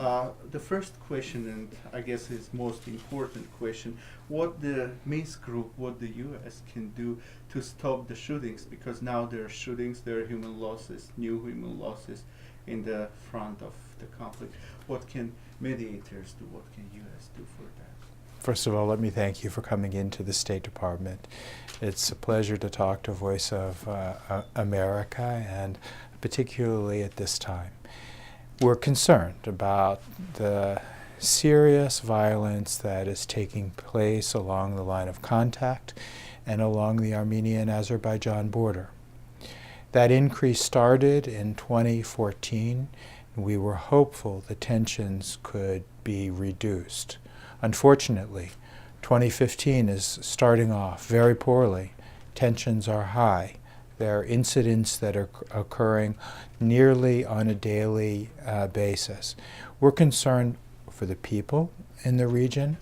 The first question, and I guess is most important question, what the Minsk Group, what the U.S. can do to stop the shootings, because now there are shootings, there are human losses, new human losses in the front of the conflict. What can mediators do? What can U.S. do for that? First of all, let me thank you for coming into the State Department. It's a pleasure to talk to Voice of America, and particularly at this time. We're concerned about the serious violence that is taking place along the line of contact and along the Armenian-Azerbaijan border. That increase started in 2014. We were hopeful the tensions could be reduced. Unfortunately, 2015 is starting off very poorly. Tensions are high. There are incidents that are occurring nearly on a daily basis. We're concerned for the people in the region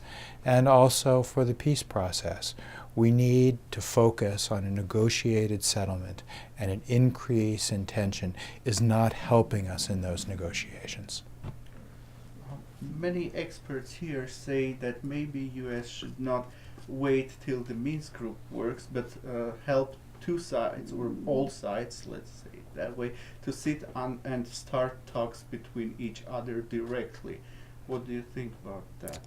and also for the peace process. We need to focus on a negotiated settlement, and an increase in tension is not helping us in those negotiations. Many experts here say that maybe U.S. should not wait till the Minsk Group works, but help two sides, or all sides, let's say it that way, to sit on and start talks between each other directly. What do you think about that?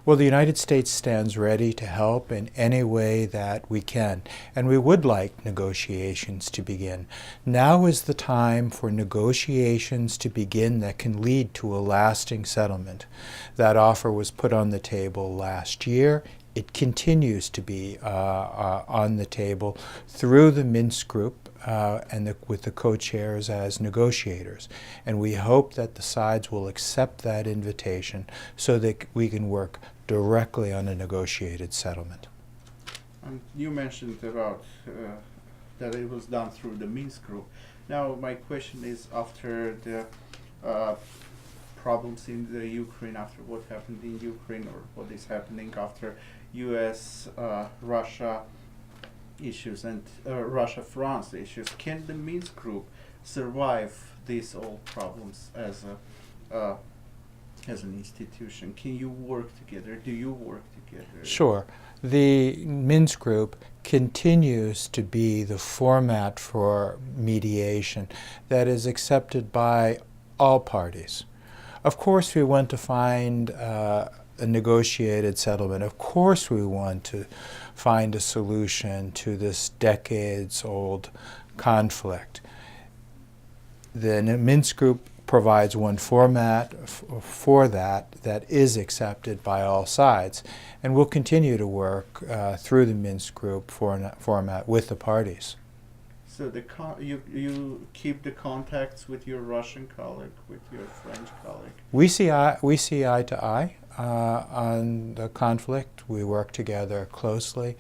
Well, the United States stands ready to help in any way that we can, and we would like negotiations to begin. Now is the time for negotiations to begin that can lead to a lasting settlement. That offer was put on the table last year. It continues to be on the table through the Minsk Group with the co-chairs as negotiators. And we hope that the sides will accept that invitation so that we can work directly on a negotiated settlement. You mentioned about that it was done through the Minsk Group. Now my question is, after the problems in the Ukraine, after what happened in Ukraine, or what is happening after US-Russia issues and Russia-France issues, can the Minsk Group survive these old problems as an institution? Can you work together? Do you work together? Sure. The Minsk Group continues to be the format for mediation that is accepted by all parties. Of course, we want to find a negotiated settlement. Of course, we want to find a solution to this decades-old conflict. The Minsk Group provides one format for that is accepted by all sides, and we'll continue to work through the Minsk Group format with the parties. So you keep the contacts with your Russian colleague, with your French colleague? We see eye to eye on the conflict. We work together closely.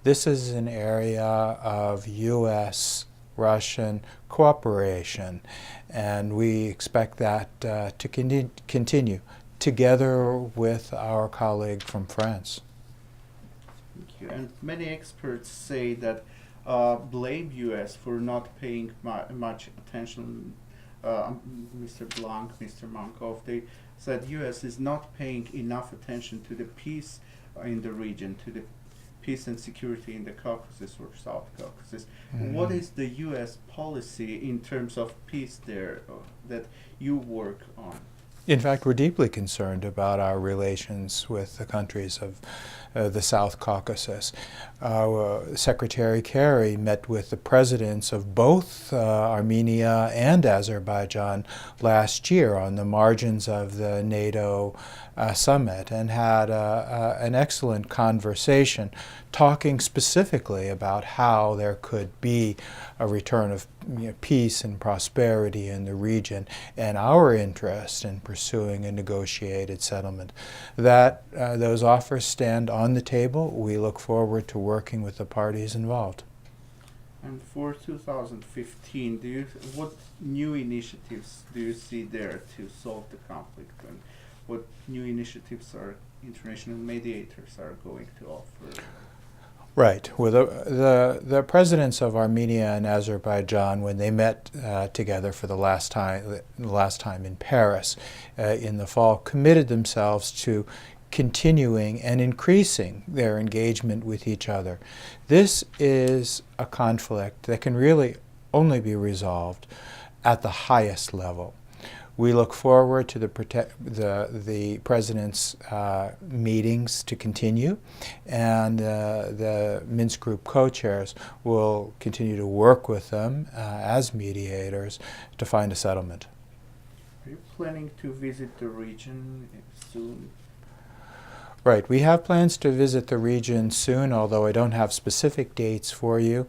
This is an area of U.S.-Russian cooperation, and we expect that to continue together with our colleague from France. Thank you. And many experts say that blame U.S. for not paying much attention. Mr. Blanc, Mr. Mankov, they said U.S. is not paying enough attention to the peace in the region, to the peace and security in the Caucasus or South Caucasus. Mm-hmm. What is the U.S. policy in terms of peace there that you work on? In fact, we're deeply concerned about our relations with the countries of the South Caucasus. Secretary Kerry met with the presidents of both Armenia and Azerbaijan last year on the margins of the NATO summit, and had an excellent conversation talking specifically about how there could be a return of peace and prosperity in the region, and our interest in pursuing a negotiated settlement. That those offers stand on the table. We look forward to working with the parties involved. And for 2015, what new initiatives do you see there to solve the conflict, and what new initiatives are international mediators are going to offer? Right. Well, the presidents of Armenia and Azerbaijan, when they met together for the last time in Paris in the fall, committed themselves to continuing and increasing their engagement with each other. This is a conflict that can really only be resolved at the highest level. We look forward to the president's meetings to continue, and the Minsk Group co-chairs will continue to work with them as mediators to find a settlement. Are you planning to visit the region soon? Right. We have plans to visit the region soon, although I don't have specific dates for you.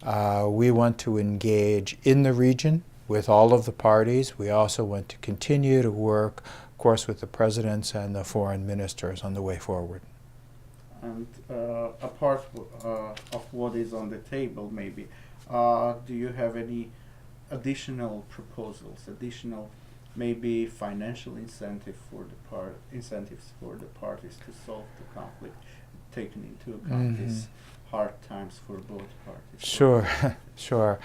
We want to engage in the region with all of the parties. We also want to continue to work, of course, with the presidents and the foreign ministers on the way forward. And apart of what is on the table, maybe, do you have any additional proposals, additional maybe financial incentives for the parties to solve the conflict, taking into account these hard times for both parties? Sure, sure.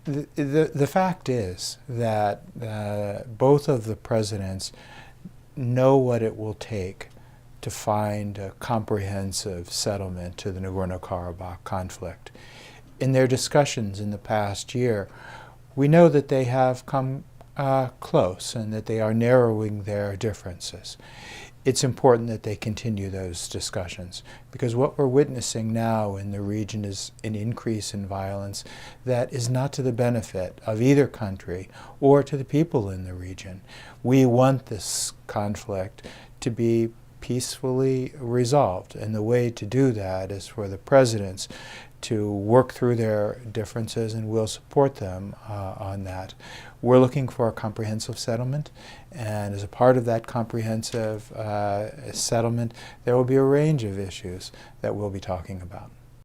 The fact is that both of the presidents know what it will take to find a comprehensive settlement to the Nagorno-Karabakh conflict. In their discussions in the past year, we know that they have come close and that they are narrowing their differences. It's important that they continue those discussions, because what we're witnessing now in the region is an increase in violence that is not to the benefit of either country or to the people in the region. We want this conflict to be peacefully resolved, and the way to do that is for the presidents to work through their differences, and we'll support them on that. We're looking for a comprehensive settlement, and as a part of that comprehensive settlement, there will be a range of issues that we'll be talking about.